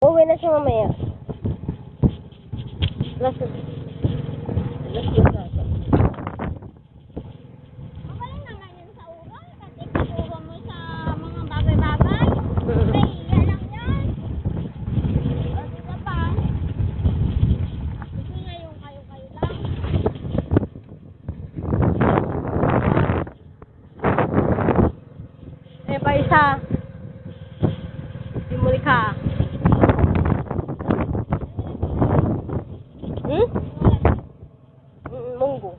Uwi na siya mamaya. Last na ata. Magaling naman yun sa ural. Kasi kituro mo sa mga bagay-bagay. Nahiya lang yan. O, di ba pa? Kasi nga yung kayo-kayo lang. Eh, pa isa. Simuli ka. Munggo.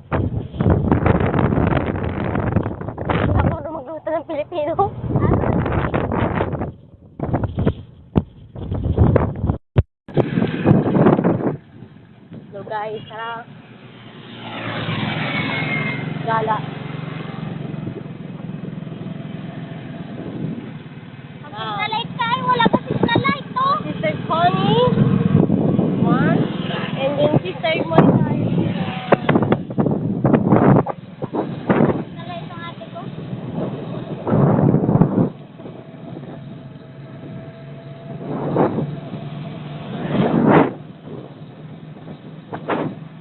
Ako na magluto ng Pilipino. Hello guys, tara. Gala. Pag light ka, wala kasi na light to. Sister Connie. One. And then Sister Monica. Na light ang ate ko.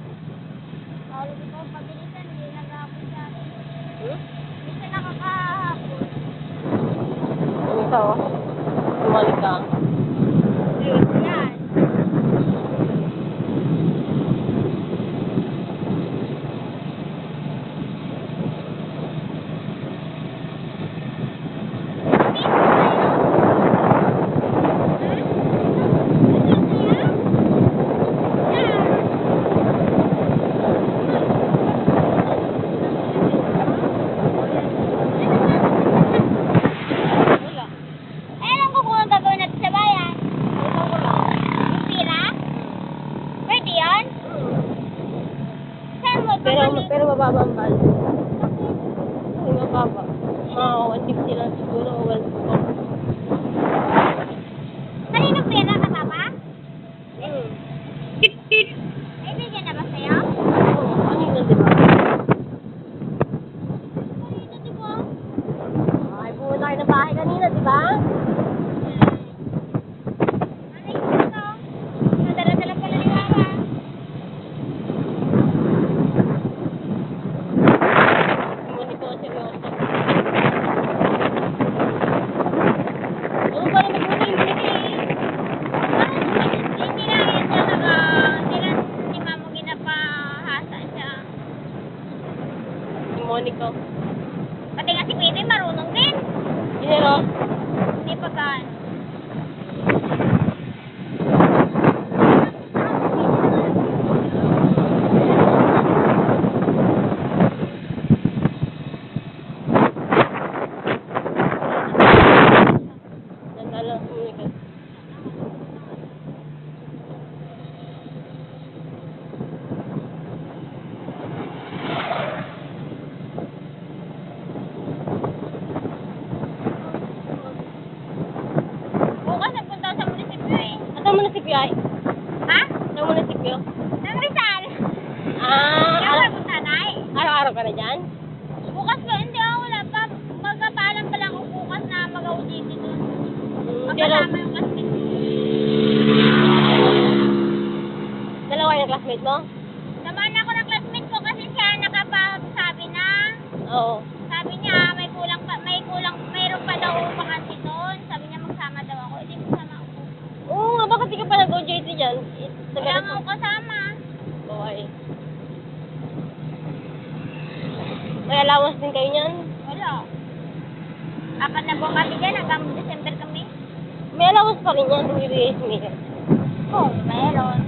Tawag ko, pabilisan, hindi nag-aapos siya. Minsan nakakahapon. Ito. Sumali ka. Yan. Wala. Eh, alam ko kung ang gagawin natin sa bayan. Yung pira? Pwede yan? Saan mo? Pero mababa ang bal. Ay, mababa. Mga 150 lang siguro o 140. Kaninong pera ka, Papa? Hmm. Ay, bigyan na ba sa'yo? Oo, kanina diba? Kanina, di ba? Ay, pumunta kayo ng bahay kanina, diba? Ano yung ito? Nadala-dala pala ni Papa. Muni ko seryoso. Ano ba naman yung pinili? Hindi na yun talaga. Hindi na si Mamo ginapahasa siya. Si Monica. Pati nga si Pepe marunong din. Dinero? Hindi pa gaan. Nandala si Monica. Bukas nagpunta ako sa munisipyo eh. At ang munisipyo ay? Ha? Ang munisipyo? Nang Rizal. Ah, Kaya punta na eh. araw-araw ka na dyan? Bukas ba? Hindi ako wala pa. Magpapaalam pa lang ako bukas na mag-audit doon. Magkasama yung classmate ko. Dalawa yung classmate mo? Samahan ako ng classmate ko kasi siya nakapagsabi na. Oo. Sabi niya mayroon pa daw vacancy doon. Sabi niya magsama daw ako. Hindi magsama ako. Oo nga, bakit di ka pa nag-OJT dyan? Wala nga ako kasama. Okay. May allowance din kayo niyan? Wala. Apat na buwan kami dyan. Hanggang December kami. May allowance pa rin yan, bibigay si Mika. Oo, meron.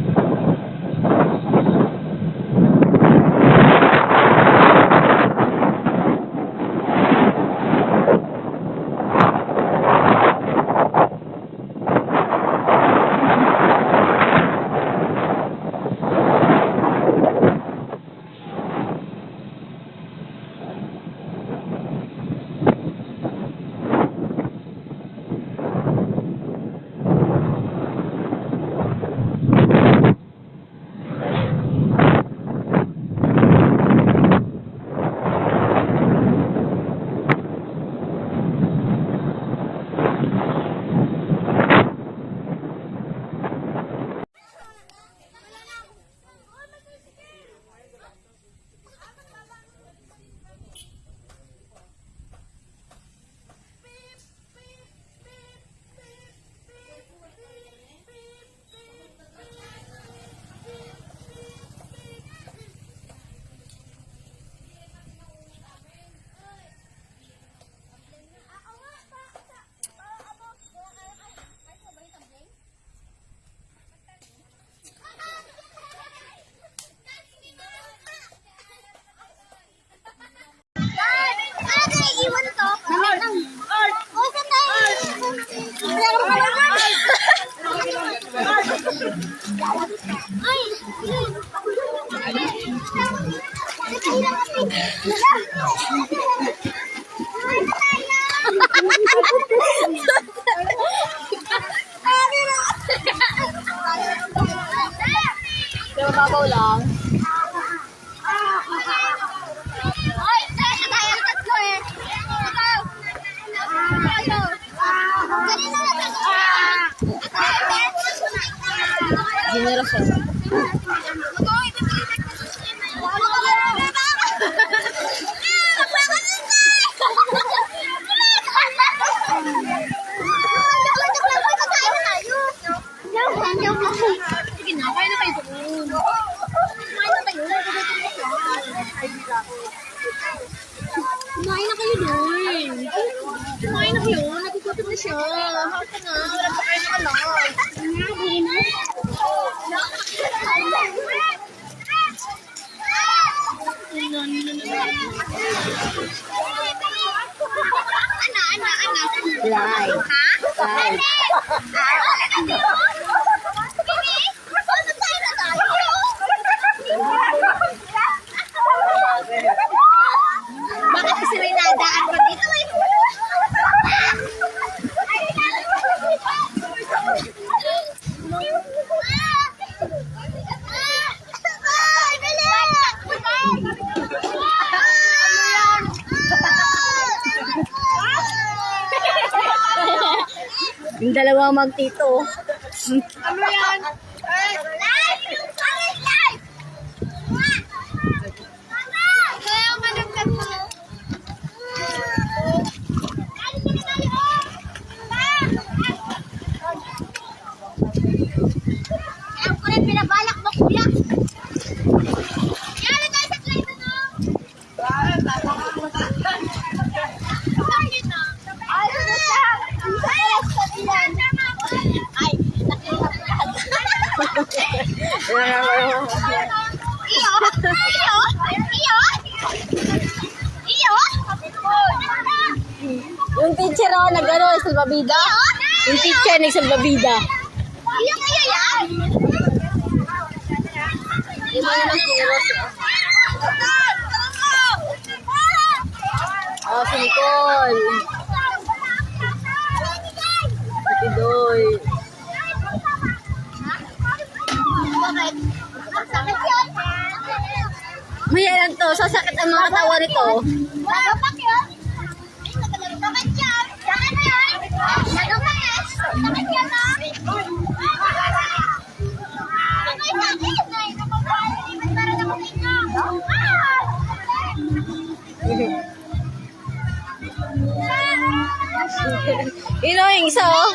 Pero mababaw lang. Generasyon. Sige na, kaya na kayo doon. Kumain na kayo doon. Kumain na kayo. Nagugutom na siya. Haka na. Wala pa kayo nakalag. Live. Live. Bakit kasi may nadaan pa dito? Yung dalawang magtito. Ano yan? Kaya managkat mo. Alam ko rin, pinabalak mo, kuya. Yan, tayo sa play na, no? Ay, Yung teacher oh, nag-ano, salbabida. Yung teacher nag-salbabida. Iba naman kilos. Oh, si Nicole. Si Tidoy. Maya lang to, sasakit ang mga tawa nito. You know, yung isa oh.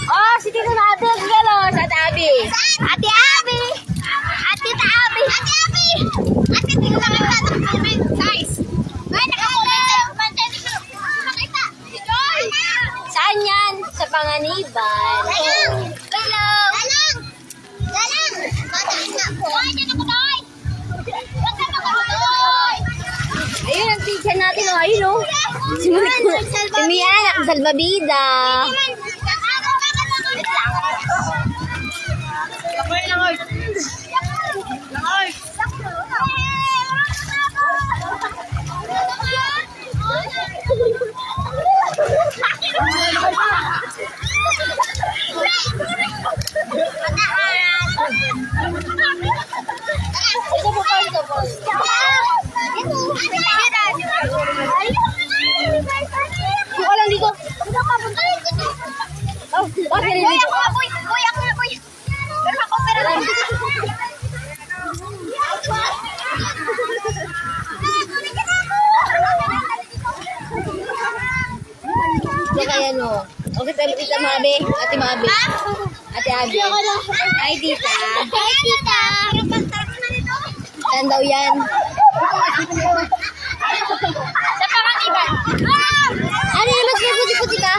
Oh, si Tito natin, galos, Ate Abby. Ate Abby! Ate Abby! Ate Abby! Ate, tingnan lang ang tatang size. Ay, nakakulay sa mantin. Makita. Joy! Saan yan? Sa Panganiban. Galang! Galang! Galang! Galang! Mataan na po. Ay, dyan ako, Doy! Huwag ka makakuloy! Ayun ang teacher natin, oh. Ayun, oh. Si Mian, ang salbabida. Langoy, langoy! Langoy! Ito po, ito po. Yung alam dito. Oh, bakit rin dito? Boy, ako na, boy. Pero ako, pero ako. Ito kaya no. Okay, tayo tita Mabe. Ate Mabe. Ate Abby. Hi, tita. Hi, tita. Ayan daw yan. Sa panganiban. Ano yung mas puti-puti ka?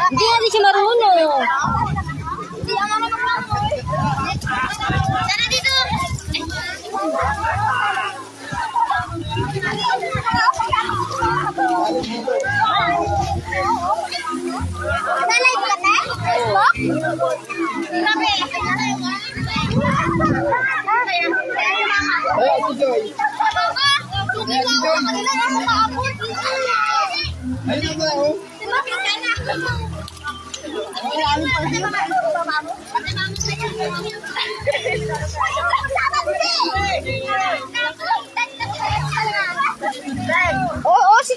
Hindi natin siya marunong. Tara dito. Nalive ka na? Facebook? Grabe. Oo, si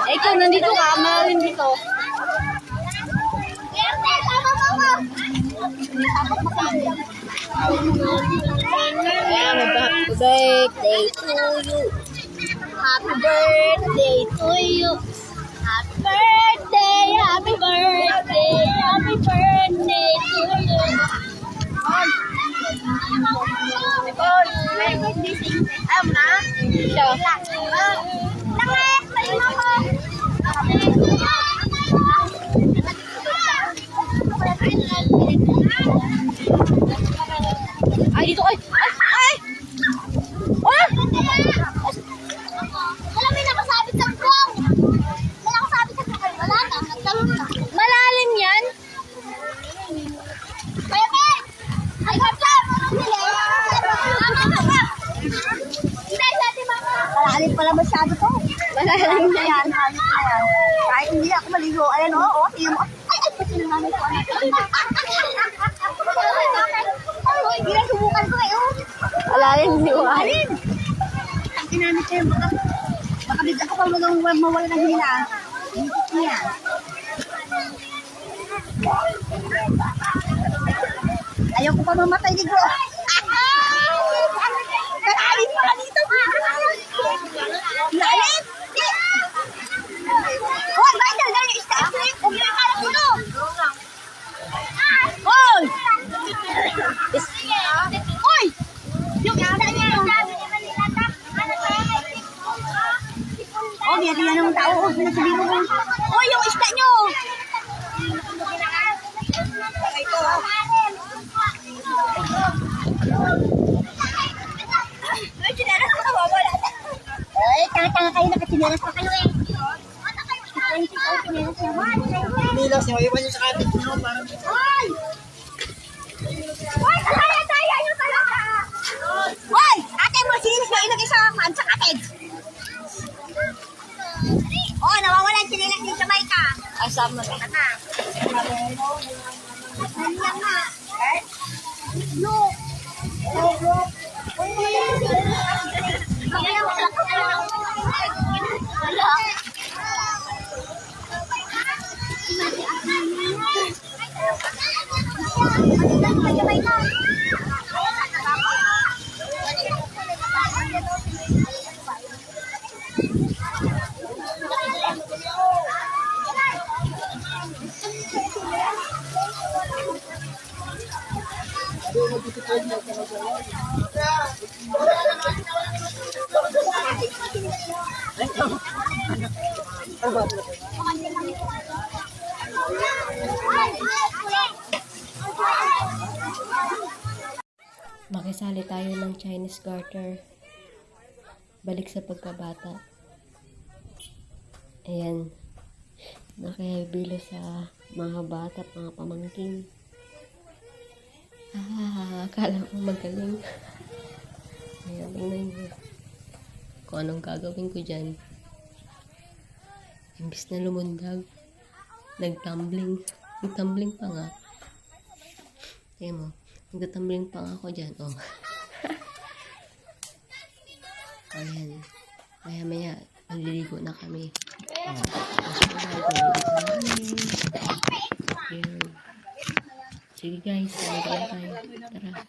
ikaw, nandito ka, mahalin dito. Ayan, happy birthday to you. Happy birthday to you. Happy birthday, happy birthday, happy birthday to you. Ayaw na? Siya. Ay, dito ay! Ay! Ay! Oh! Wala, may nakasabit sa buwang! May nakasabit sa buwang! Wala na, nagtalon na. Malalim yan? Kaya, Ben! Ay, kapsam! Malalim pala masyado to. Malalim na yan. Kahit hindi ako maligo. Ayan o, o. Tingnan mo. Ay, ay, pati na namin ko. Hindi na subukan ko eh. Malalim si Juan. Ang kinamit kayo. Baka bigla ko pa mawala ng hila. Higit niya. Ayaw ko pa mamatay dito. Malalim pala dito. Lalim! Hoy, bakit talaga yung isda-isda? Huwag na parang ulo! Hoy! Hoy! Yung isda niya! Oh, biyari yan ng tao. Sinasabi mo kung... Hoy, yung isda nyo! Ito. Ay, chinelas ko na wawala. Ay, tanga-tanga kayo, nakachinelas pa kayo eh. Nilas niyo, iwan niyo sa katit niyo. Hoy! Hoy, saya yung talaga! Hoy! Ate mo, sinilis na ilagay sa katit. Oh, nawawala yung sinilas ni Jamaica. Asam mo na. Ano? Nandiyan na. No. Makasali tayo ng Chinese Garter. Balik sa pagkabata. Ayan. Nakihibilo sa mga bata at mga pamangkin. Akala ko magaling. Ayan, tingnan nyo. Kung anong gagawin ko dyan. Imbis na lumundag, nagtumbling. Nagtumbling pa nga. Ayan mo. Nagtumbling pa nga ako dyan. Oh. Ayan. Maya-maya, maliligo na kami. Ayan. Ayan. Sige guys, maliligo na tayo. Tara.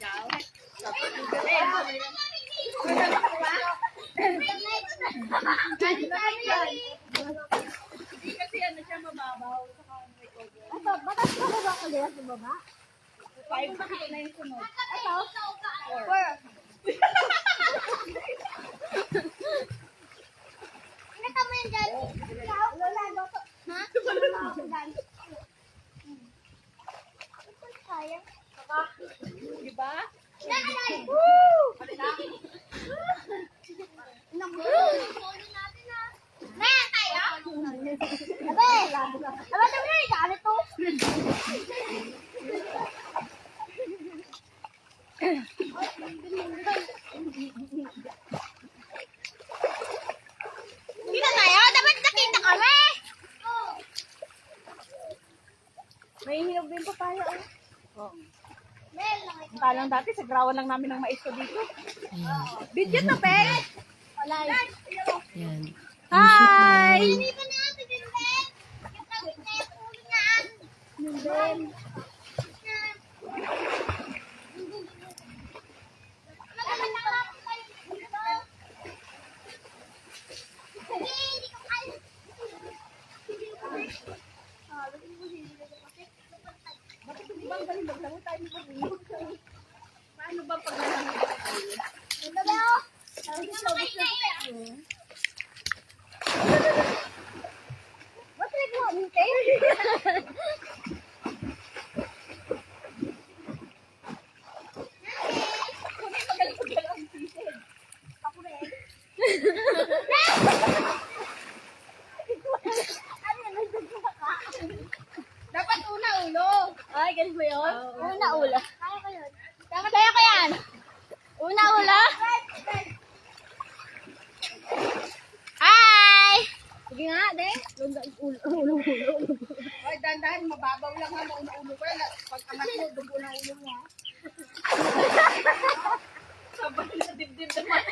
Kasi ano siya mababaw. Batas ko ba ako dyan sa baba? 5 na yung sunod. Ito? 4. Inata mo yan dyan? Wala daw. Ha? Wala ako dyan. Ito kaya? Diba? Nanay! Woo! Nay, tayo? Abe! Abe, sabi na yung to. Hindi na tayo? Dapat nakita kami! May hinog din pa tayo. Talang dati, sa grawan lang namin ng mais ko dito. Ayan. Video to, pe! Ayan. Hi! Hindi pa na, tigil-tigil. Yung tawid na yung ulo niyan. Nandun. Paano ba pag nalangot tayo? Ito ba o? What's like what, Mite? Dapat una ulo. Ay, ganun ba yun? Una ulo. Kaya ko yun. Kaya ko yan. Una ulo. Hi! Sige nga, de. Ulo. Ay, dandahan, mababaw lang ha, mauna-ulo ko. Pag anak mo, dugo na ulo mo ha. Sabay na dibdib naman.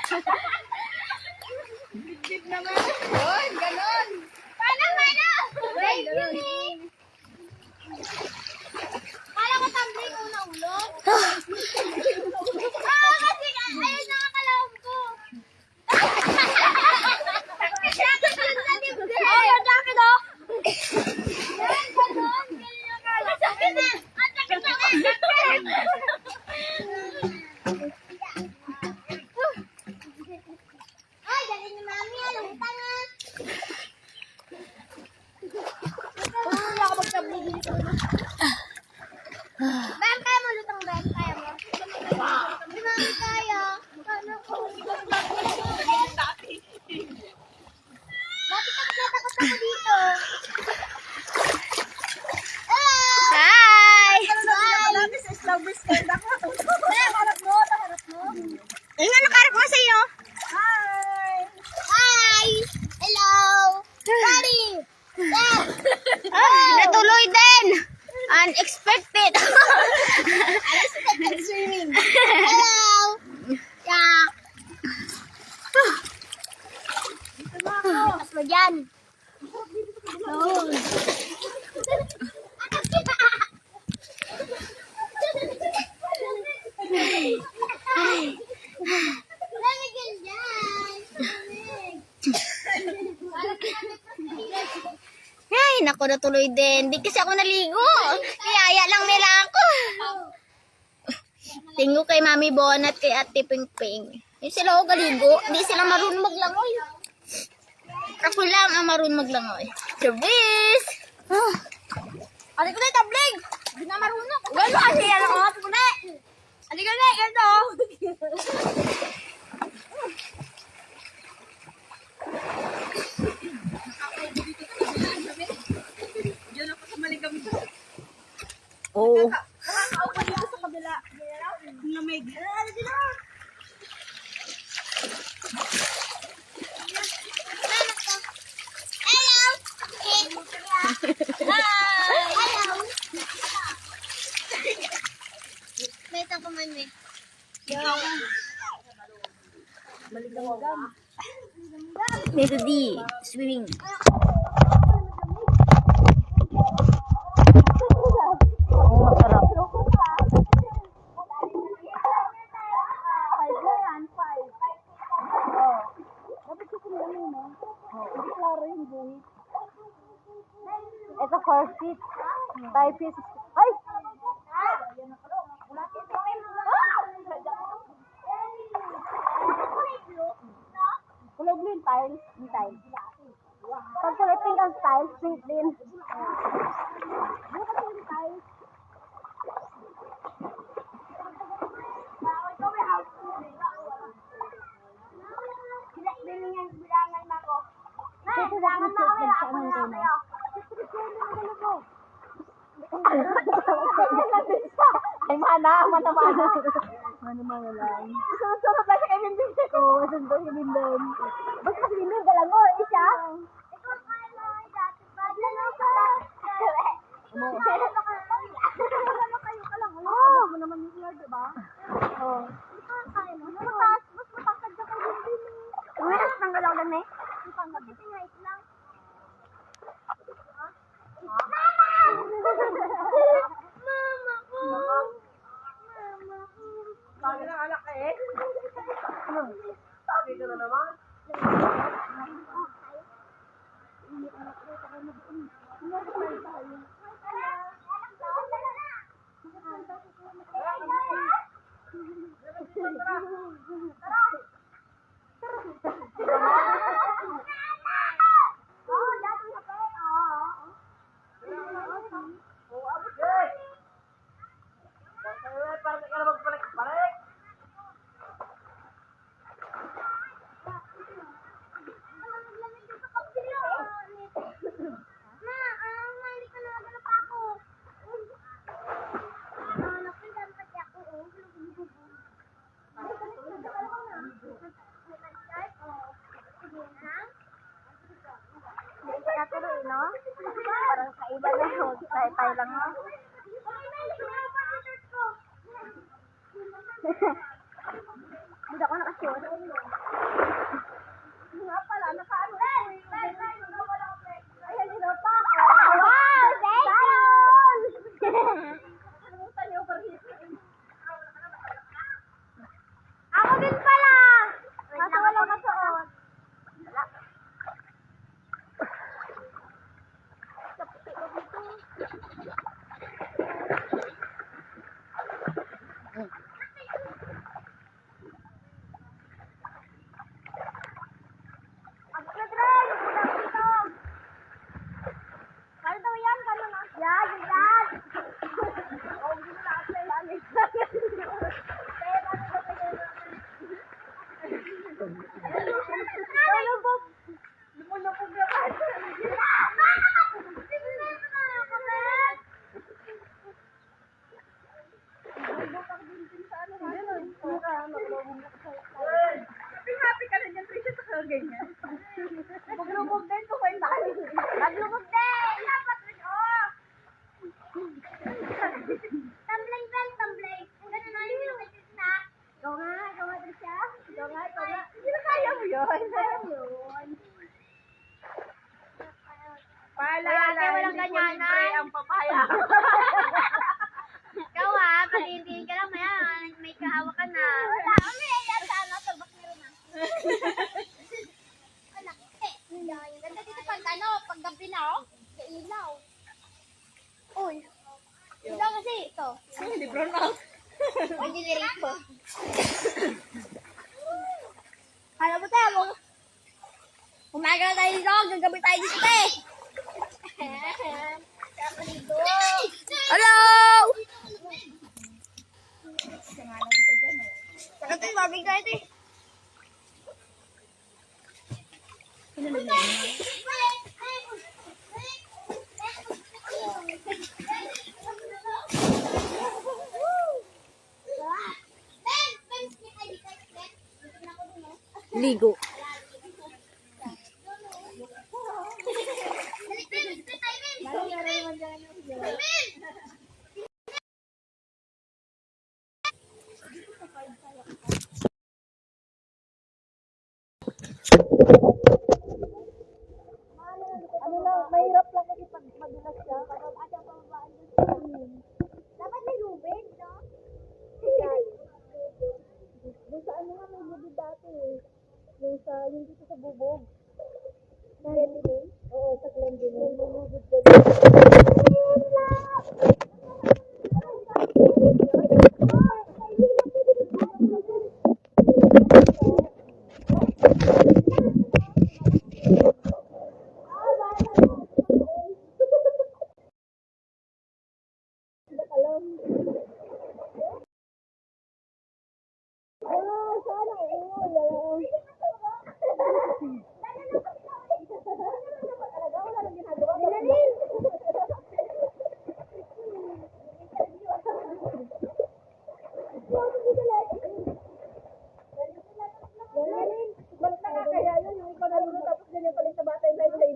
Dibdib naman. Yun, ganon. Paano? Thank you. Kala ko tumbling una ulo. Kasi ayun nakakalawang ko. Ay, ang sakit oh. Yan, ganon. Ganyan yung kala. Ang sakit na. Ang sakit na. Ay, galing ni Mami. Anong tanga? Wala ako mag-tumbling dito. Ben, kaya mo lutang, Ben? Kaya mo? Di Mami kaya. Paano ko? Bakit ako natakot ako dito? Hi! Dati sa Slowbirds stand ako. Harap mo. Ayun, nakarap mo sa'yo. Hi! Hi! Hello! Sorry! Natuloy din! Unexpected! Unexpected swimming! Hello! Yeah! Dito na ako! Mas mo dyan! Lamig yan dyan! Ay, naku, natuloy din. Di kasi ako naligo. Kiyaya lang nila ako. Tingo kay Mami Bon at kay Ate Pingping. Hindi sila ako galigo. Hindi sila marunong maglangoy. Ako lang ang marunong maglangoy. Service! Ate ko na tabling! Hindi na marunong. Gano'n kasi yan ako. Ate ko na. Halika na, ito. Oo. Nakakaupo dito sa kabila. Lamig. Hello! Hello! Wait ako man eh. Dito di, swimming. Ito 4 feet. 5 feet. Ay! Kulay blue yung tiles. Yung tiles. Pag kulay pink ang tiles, pink din. Ano kasi yung tiles? Bilangan na ako. Bilangan na ako. Ako na ako. Ay, mana lang. Sunod-sunod lang siya kay Bimben. Oo, sunod si Bimben. Basta si Bimben, galango, siya. Ikaw kayo na, dati ba? Galango ka. Ano kayo ka lang. Oo, mo naman yung Lord, diba? Oo. Ikaw kayo mo. Mas matangkad ka kay Bimben. Uy, tanggal ako lang eh. Tanggal. Tingait lang. Mama! Mama ko! Mama ko! Sabi ng anak ka eh. Sabi ka na naman. Parang ka na magbalik-balik. Parang kaiba na yun. Tayo lang. Hindi ako nakasyon. Nga pala, nakaano ko yung... Ayan, sinapa ako. Wow! Thank you! Nakalimutan niyo, ako din pala! Kaso wala masuot. Happy ka na dyan, Trisha, sa ganyan. Maglubog din ko kayo tayo. Maglubog din! Dapat rin, oh! Tumbling bell, tumbling. Ang gano'n na yung pinakaitis na. Ikaw nga, Trisha. Ikaw nga. Hindi na kaya mo yun. Kaya mo yun. Paalala, walang hindi ganyanan. po libre ang papaya. Ikaw pag-iintiin ka lang, may kahawa ka na. Wala, umiiyak sa ano, tabak meron na. Anak, ganda dito pag gabi na, oh. Sa ilaw. Uy. Ilaw kasi, ito. Hindi brown out. Pwede na rito. Alam mo tayo, umaga na tayo dito, gagabi tayo dito, eh. Hello! Ito, Barbie ka ito. Ligo. Ano lang, mahirap lang kasi pag madulas siya. Kapag ata pababaan doon sa amin. Dapat may lubid, no? Doon sa ano nga may lubid dati eh. Yung sa, yung dito sa bubog. Glendinning? Oo, sa Glendinning. May lubid doon.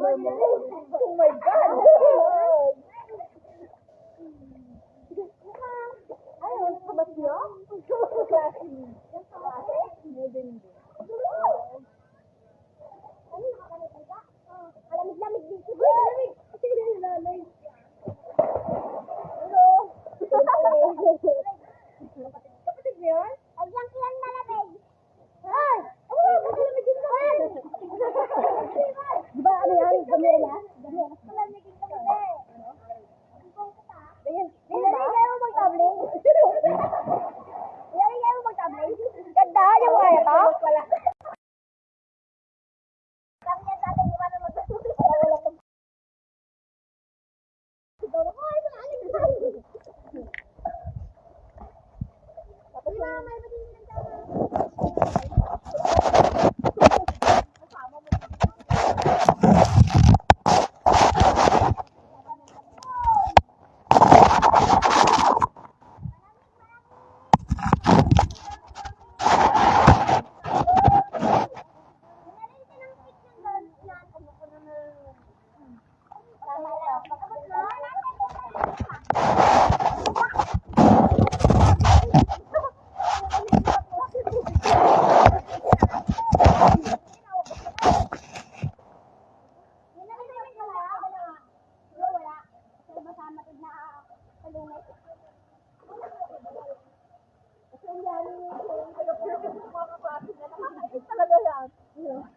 Oh my God! Ayun, kabas niyo? Yan sa base? Hindi. Ano, nakakalipay ka? Malamig-lamig dito. Malamig! Nanay. Hello? Kapatid niyo yun? Agyang kiyan malamig. Ay! Oh, malamig din ka! Di ba ano yan? Gamela? Malamig din ka ba? Ilalagay mo mag-tabling? Ilalagay mo mag-tabling? Ganda, yung kaya to? Wala. Kami yan sa atin, di ba na mag-tabling? Wala kang... Siguro ko, ay, maaalit na. Tapos na, may matin din ka.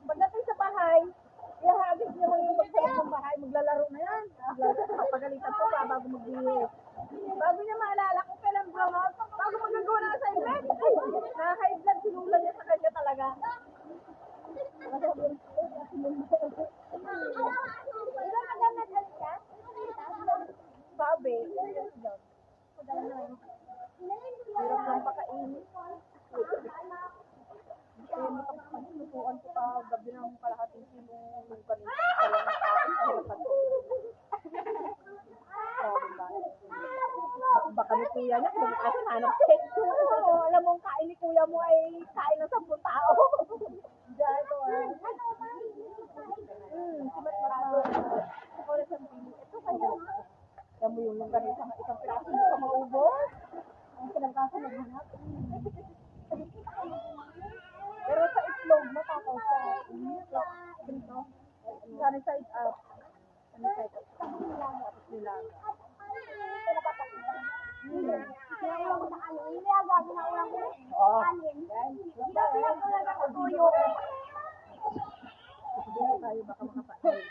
Pagdating sa bahay, ihahagis niyo lang yung magsalap ng bahay, maglalaro na yan. Pagalitan po pa bago magbihis. Bago niya maalala kung kailan brown, bago magagawa na sa event. Nakaka-high blood, sinulan niya sa kanya talaga. Sabi, hirap lang pakainin. Lutuan ko ka gabi ng kalahating kilo ng kanina. Kaya ng kain, kahit pa to. Baka ni kuya niya, kung asan hanap sex. Alam mong kain ni kuya mo ay kain ng 10 tao. Diyan ko simat marami. Ikaw na siyang pili. Ito kaya. Kaya mo yung lugar isang piraso mo ka maubos. Ang kinagkasa na hanap. Pero sa itlog, matakaw siya. Dito. Sana side up. Sana side up. Tapos nilaga. Kaya mo sa kanin. Nilaga, ginaulang ko. Kanin. Dito pinag-ulang ako tuyo. Hindi na tayo baka makapain.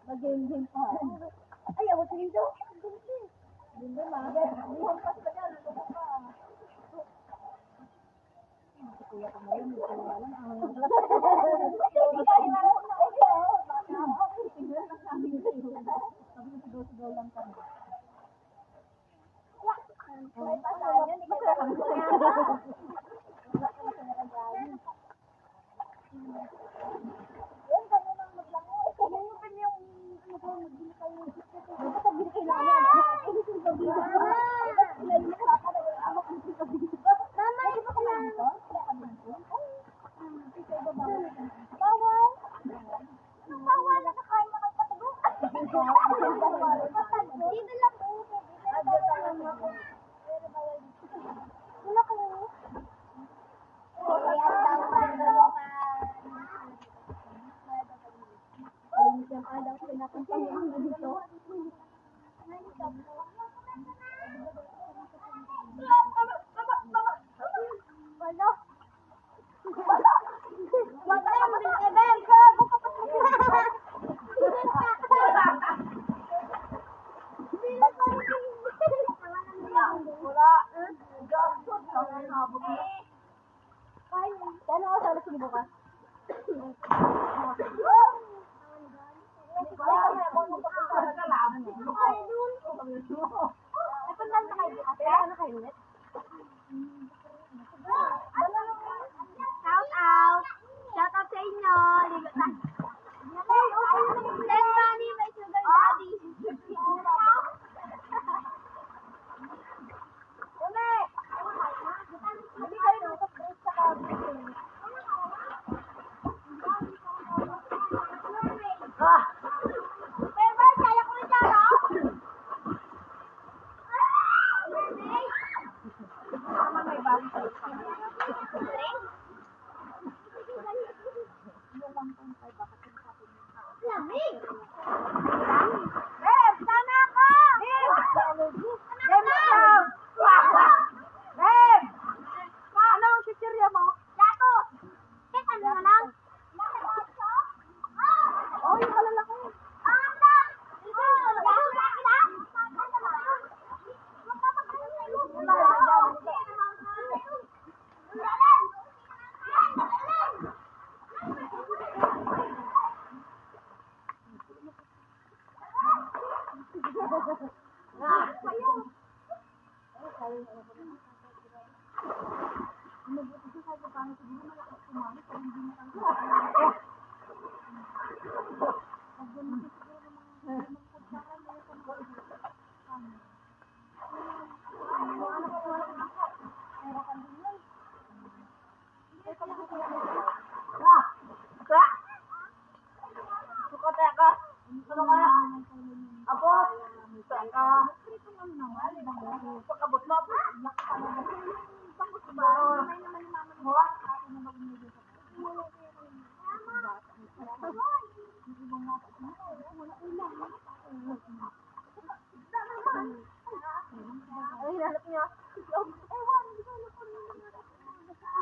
Mag-game pa. Ay, abot dito. Hindi ma. Buhampas pa dyan. Ano pa? Kuya ko ngayon, hindi ko alam. Sabi ko, sigaw lang kami. May pasahan yun, hindi ka kami Yun, ganun ang maglango. Yung ano ko, magbili kayo. Dapat sabihin kayo namin. Mama, hindi pa kumain to? Bawal. Anong bawal? Nakakain na kayo patago. Dito lang po. Dito lang po. Wala ko. Kaya daw Palimutan ka daw pinapunta niya dito. Wala. Kano ako sa sino bukas? Shout out! Shout out sa inyo! Send money, my sugar daddy! Lamig! Beb, sana ako! Beb! Beb, Beb! Ano ang chichirya mo? Lato! Ano na lang? Oh, yung malalaki. Apo, saka. Pagkabot mo. Ay, hinanap niya. Ewan, hindi ko alam kung ano na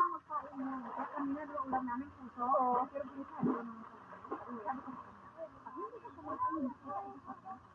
magkain niya. Kanina doon ulam namin puso. Pero pinisa. Sabi ko, hindi ko kumain.